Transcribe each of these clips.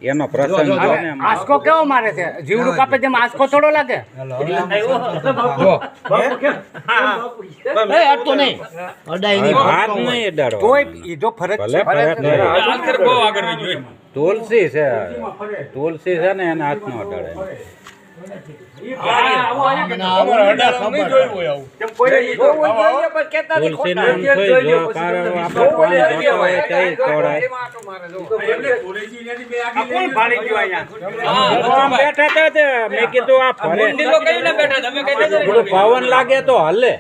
એનો પ્રસંગ જો ને આસકો કેવો મારે છે જીવડું કાપે તેમ આસકો થોડો લાગે અડતો નહીં અડાઈ નહીં હાથ નહીં અડાડો કોઈ ઈજો ફરજ ભલે ફરજ તુલસી છે ને એને હાથ નો અડાડે તુલસી નામ થઈ જો કારણ આપણે કોણ જોતો હોય તે તોડાય બેઠા હતા તે મેં કીધું આ ફરે થોડું પવન લાગે તો હલે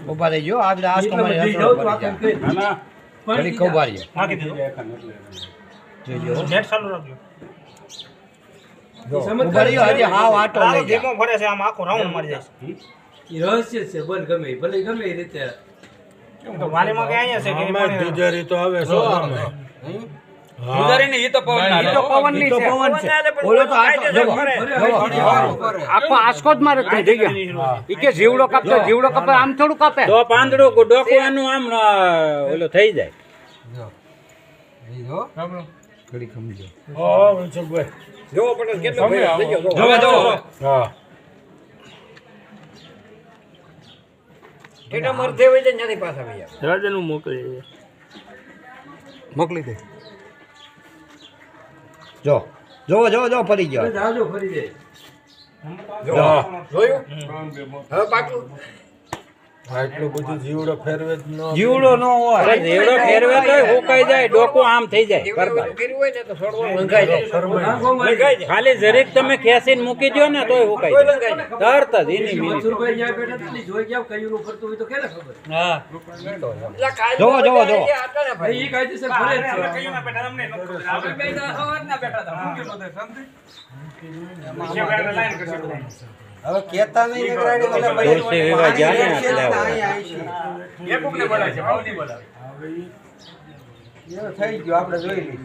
ઉભા થઈ ગયો આગળ આસકો માં ઘડી ખોબારી જોજો નેટ ચાલુ રાખજો ઉભા રહ્યો હજી હાવ આટો લઈ ધીમો ફરે છે આમ આખો રાઉન્ડ મારી જાય ઈ રહસ્ય છે બોલ ગમે ભલે ગમે એ રીતે તો વાલીમાં કે અહીંયા છે કે દુધારી તો આવે સો આમે ઉધારી ને ઈ તો પવન પવન ની છે ઓલો તો આટો જવો આખો આસકો જ મારે થઈ ગયા ઈ કે જીવડો કાપે આમ થોડું કાપે તો પાંદડું ડોકવાનું આમ ઓલો થઈ જાય ઘડી ખમજો જોવો પટેલ કેટલો હા ટેટા મરથે હોય છે ત્યાંથી પાછા ભૈયા રાજાનું મોકલી દે જો ફરી ગયો જાજો ફરી જાય જોયું હવે પાછું આટલું બધું જીવડો ફેરવે જ ન જીવડો ન હોય અરે જીવડો ફેરવે તો હુકાઈ જાય ડોકું આમ થઈ જાય ફેરવું હોય ને તો છોડવાનું મંગાઈ જાય ખાલી જરીક તમે ખેંચીને મૂકી દો ને તોય હુકાઈ જાય તરત જ એની મિનિટ મથુરભાઈ જ્યાં બેઠા હતા ને જોઈ ગયા કયું નું ફરતું હોય તો કેને ખબર જોવો ભાઈ ઈ કાયદેસર ફરે જ છે કયું બેઠા તમને આપણે બે સવાર ના બેઠા હતા લાઈન કરશું હવે કેતા નહીં નગરાડી તુલસી વિવાહ જ્યાં ને એટલે એક ને બોલાય છે ભાવની બોલાય થઈ ગયો આપણે જોઈ લઈએ